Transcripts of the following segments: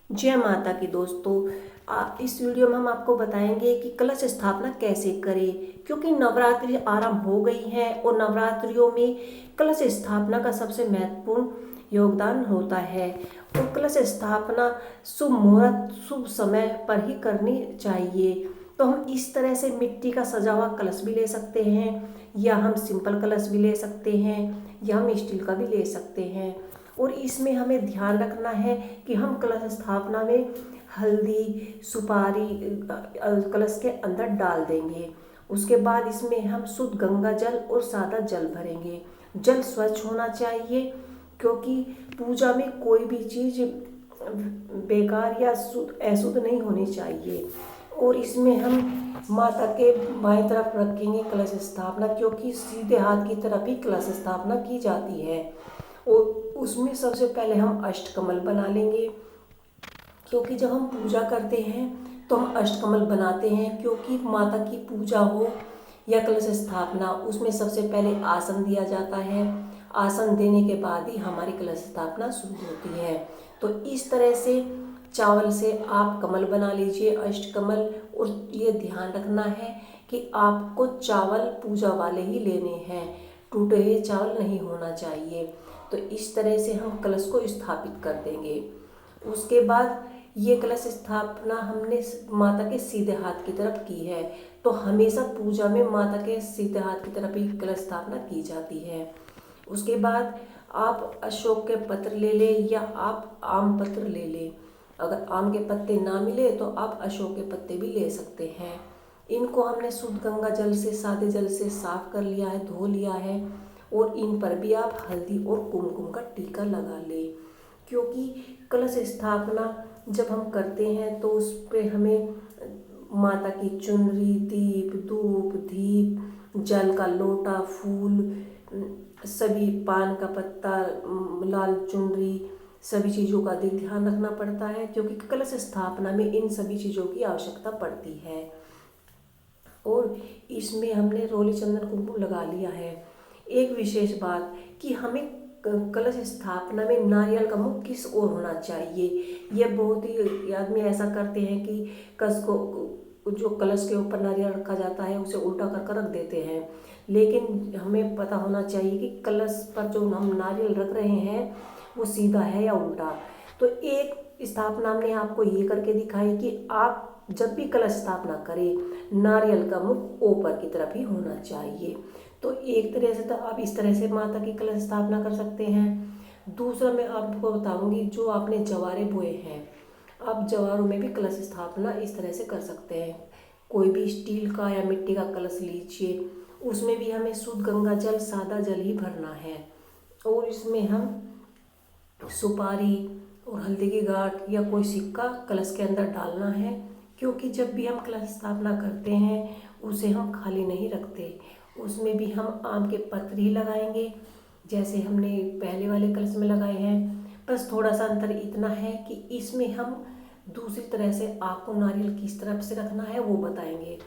जय माता की दोस्तों। इस वीडियो में हम आपको बताएंगे कि कलश स्थापना कैसे करें, क्योंकि नवरात्रि आरंभ हो गई है और नवरात्रियों में कलश स्थापना का सबसे महत्वपूर्ण योगदान होता है। और कलश स्थापना शुभ मुहूर्त शुभ समय पर ही करनी चाहिए। तो हम इस तरह से मिट्टी का सजा हुआ कलश भी ले सकते हैं, या हम सिंपल कलश भी ले सकते हैं, या हम स्टील का भी ले सकते हैं। और इसमें हमें ध्यान रखना है कि हम कलश स्थापना में हल्दी सुपारी कलश के अंदर डाल देंगे। उसके बाद इसमें हम शुद्ध गंगा जल और सादा जल भरेंगे। जल स्वच्छ होना चाहिए, क्योंकि पूजा में कोई भी चीज़ बेकार या अशुद्ध नहीं होनी चाहिए। और इसमें हम माता के बाएं तरफ रखेंगे कलश स्थापना, क्योंकि सीधे हाथ की तरफ ही कलश स्थापना की जाती है। और उसमें सबसे पहले हम अष्टकमल बना लेंगे, क्योंकि जब हम पूजा करते हैं तो हम अष्टकमल बनाते हैं, क्योंकि माता की पूजा हो या कलश स्थापना, उसमें सबसे पहले आसन दिया जाता है। आसन देने के बाद ही हमारी कलश स्थापना शुरू होती है। तो इस तरह से चावल से आप कमल बना लीजिए, अष्टकमल। और ये ध्यान रखना है कि आपको चावल पूजा वाले ही लेने हैं, टूटे हुए चावल नहीं होना चाहिए। तो इस तरह से हम कलश को स्थापित कर देंगे। उसके बाद ये कलश स्थापना हमने माता के सीधे हाथ की तरफ की है, तो हमेशा पूजा में माता के सीधे हाथ की तरफ ही कलश स्थापना की जाती है। उसके बाद आप अशोक के पत्र ले लें या आप आम पत्र ले लें। अगर आम के पत्ते ना मिले तो आप अशोक के पत्ते भी ले सकते हैं। इनको हमने शुद्ध गंगा जल से सादे जल से साफ कर लिया है, धो लिया है। और इन पर भी आप हल्दी और कुमकुम का टीका लगा लें, क्योंकि कलश स्थापना जब हम करते हैं तो उस पर हमें माता की चुनरी, दीप, धूप, दीप, जल का लोटा, फूल, सभी पान का पत्ता, लाल चुनरी, सभी चीज़ों का ध्यान रखना पड़ता है, क्योंकि कलश स्थापना में इन सभी चीज़ों की आवश्यकता पड़ती है। और इसमें हमने रोली चंदन कुमकुम लगा लिया है। एक विशेष बात कि हमें कलश स्थापना में नारियल का मुख किस ओर होना चाहिए। यह बहुत ही आदमी ऐसा करते हैं कि कस को जो कलश के ऊपर नारियल रखा जाता है उसे उल्टा कर रख देते हैं। लेकिन हमें पता होना चाहिए कि कलश पर जो हम नारियल रख रहे हैं वो सीधा है या उल्टा। तो एक स्थापना हमने आपको ये करके दिखाई कि आप जब भी कलश स्थापना करें नारियल का मुख ऊपर की तरफ ही होना चाहिए। तो एक तरह से तो आप इस तरह से माता की कलश स्थापना कर सकते हैं। दूसरा मैं आपको बताऊंगी, जो आपने जवारे बोए हैं, आप जवारों में भी कलश स्थापना इस तरह से कर सकते हैं। कोई भी स्टील का या मिट्टी का कलश लीजिए, उसमें भी हमें शुद्ध गंगा जल सादा जल ही भरना है। और इसमें हम सुपारी और हल्दी की गांठ या कोई सिक्का कलश के अंदर डालना है, क्योंकि जब भी हम कलश स्थापना करते हैं उसे हम खाली नहीं रखते। उसमें भी हम आम के पत्र ही लगाएंगे, जैसे हमने पहले वाले कलश में लगाए हैं। बस थोड़ा सा अंतर इतना है कि इसमें हम दूसरी तरह से आपको नारियल किस तरफ से रखना है वो बताएंगे,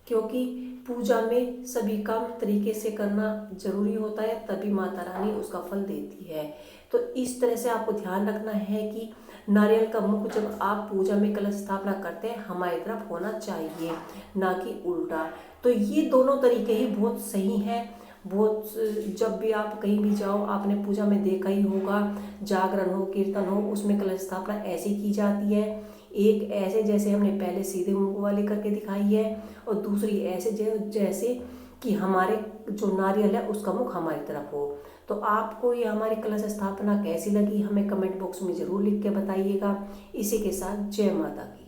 क्योंकि पूजा में सभी काम तरीके से करना जरूरी होता है, तभी माता रानी उसका फल देती है। तो इस तरह से आपको ध्यान रखना है कि नारियल का मुख जब आप पूजा में कलश स्थापना करते हैं हमारी तरफ होना चाहिए, ना कि उल्टा। तो ये दोनों तरीके ही बहुत सही हैं। बहुत जब भी आप कहीं भी जाओ आपने पूजा में देखा ही होगा, जागरण हो कीर्तन हो उसमें कलश स्थापना ऐसे की जाती है। एक ऐसे जैसे हमने पहले सीधे मुंह वाली करके दिखाई है, और दूसरी ऐसे जैसे कि हमारे जो नारियल है उसका मुख हमारी तरफ हो। तो आपको ये हमारी कलश स्थापना कैसी लगी हमें कमेंट बॉक्स में ज़रूर लिख के बताइएगा। इसी के साथ जय माता की।